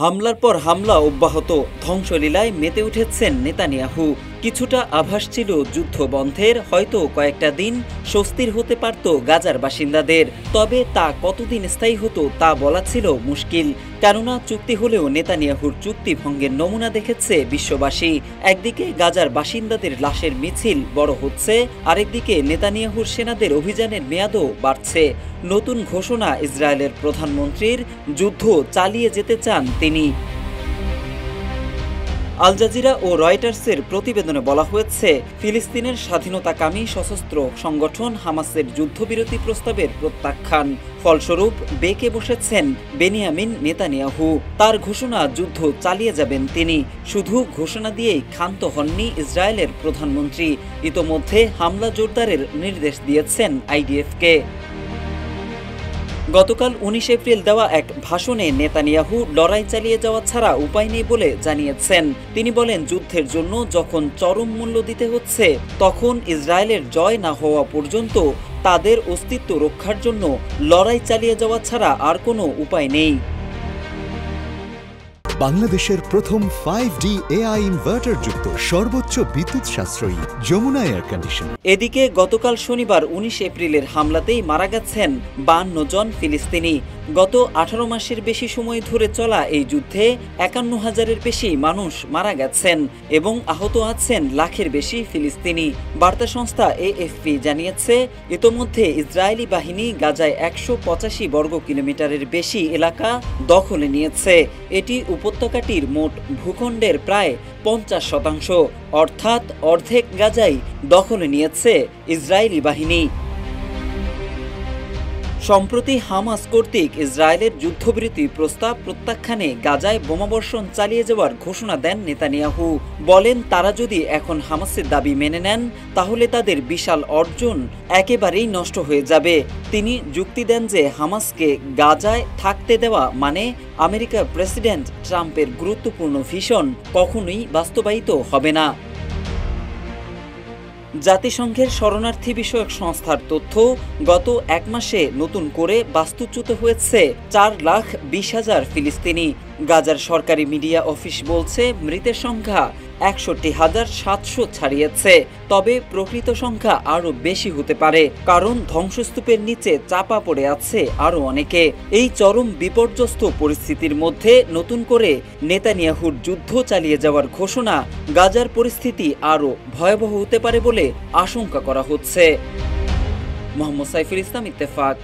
হামলার পর হামলা অব্যাহত, ধ্বংসলীলায় মেতে উঠেছেন নেতানিয়াহু। কিছুটা আভাস ছিল যুদ্ধ বন্ধের, হয়তো কয়েকটা দিন স্বস্তির হতে পারত গাজার বাসিন্দাদের। তবে তা কতদিন স্থায়ী হতো তা বলা ছিল মুশকিল। কেননা চুক্তি হলেও নেতানিয়াহুর চুক্তি ভঙ্গের নমুনা দেখেছে বিশ্ববাসী। একদিকে গাজার বাসিন্দাদের লাশের মিছিল বড় হচ্ছে, আরেকদিকে নেতানিয়াহুর সেনাদের অভিযানের মেয়াদও বাড়ছে। নতুন ঘোষণা ইসরায়েলের প্রধানমন্ত্রীর, যুদ্ধ চালিয়ে যেতে চান তিনি। আল জাজিরা ও রয়টার্সের প্রতিবেদনে বলা হয়েছে, ফিলিস্তিনের স্বাধীনতাকামী সশস্ত্র সংগঠন হামাসের যুদ্ধবিরতি প্রস্তাবের প্রত্যাখ্যান। ফলস্বরূপ বেঁকে বসেছেন বেনিয়ামিন নেতানিয়াহু। তার ঘোষণা, যুদ্ধ চালিয়ে যাবেন তিনি। শুধু ঘোষণা দিয়েই ক্ষান্ত হননি ইসরায়েলের প্রধানমন্ত্রী। ইতোমধ্যে হামলা জোরদারের নির্দেশ দিয়েছেন আইডিএফকে। গতকাল 19 এপ্রিল দেওয়া এক ভাষণে নেতানিয়াহু লড়াই চালিয়ে যাওয়া ছাড়া উপায় নেই বলে জানিয়েছেন। তিনি বলেন, যুদ্ধের জন্য যখন চরম মূল্য দিতে হচ্ছে, তখন ইসরায়েলের জয় না হওয়া পর্যন্ত তাদের অস্তিত্ব রক্ষার জন্য লড়াই চালিয়ে যাওয়া ছাড়া আর কোনো উপায় নেই। বাংলাদেশের প্রথম 5D AI ইনভার্টার যুক্ত সর্বোচ্চ বিদ্যুৎ সাশ্রয়ী যমুনা এয়ার কন্ডিশন। এদিকে গতকাল শনিবার 19 এপ্রিলের হামলাতেই মারা গেছেন 52 জন ফিলিস্তিনি। গত 18 মাসের বেশি সময় ধরে চলা এই যুদ্ধে 51,000-এর বেশি মানুষ মারা গেছেন এবং আহত আছেন লাখের বেশি ফিলিস্তিনি। বার্তা সংস্থা AFP জানিয়েছে, ইতোমধ্যে ইসরায়েলি বাহিনী গাজায় 185 বর্গ কিলোমিটারের বেশি এলাকা দখলে নিয়েছে। এটি উপত্যকাটির মোট ভূখণ্ডের প্রায় 50%, অর্থাৎ অর্ধেক গাজাই দখলে নিয়েছে ইসরায়েলি বাহিনী। সম্প্রতি হামাস কর্তৃক ইসরায়েলের যুদ্ধবিরতি প্রস্তাব প্রত্যাখ্যানে গাজায় বোমাবর্ষণ চালিয়ে যাওয়ার ঘোষণা দেন নেতানিয়াহু। বলেন, তারা যদি এখন হামাসের দাবি মেনে নেন, তাহলে তাদের বিশাল অর্জন একেবারেই নষ্ট হয়ে যাবে। তিনি যুক্তি দেন যে হামাসকে গাজায় থাকতে দেওয়া মানে আমেরিকার প্রেসিডেন্ট ট্রাম্পের গুরুত্বপূর্ণ ভিশন কখনোই বাস্তবায়িত হবে না। জাতিসংঘের শরণার্থী বিষয়ক সংস্থার তথ্য, গত এক মাসে নতুন করে বাস্তুচ্যুত হয়েছে 4,20,000 ফিলিস্তিনি। গাজার সরকারি মিডিয়া অফিস বলছে, মৃতের সংখ্যা 61,700 ছাড়িয়েছে। তবে প্রকৃত সংখ্যা আরও বেশি হতে পারে, কারণ ধ্বংসস্তূপের নিচে চাপা পড়ে আছে আরও অনেকে। এই চরম বিপর্যস্ত পরিস্থিতির মধ্যে নতুন করে নেতানিয়াহুর যুদ্ধ চালিয়ে যাওয়ার ঘোষণা গাজার পরিস্থিতি আরও ভয়াবহ হতে পারে বলে আশঙ্কা করা হচ্ছে। মোহাম্মদ সাইফুল ইসলাম, ইত্তেফাক।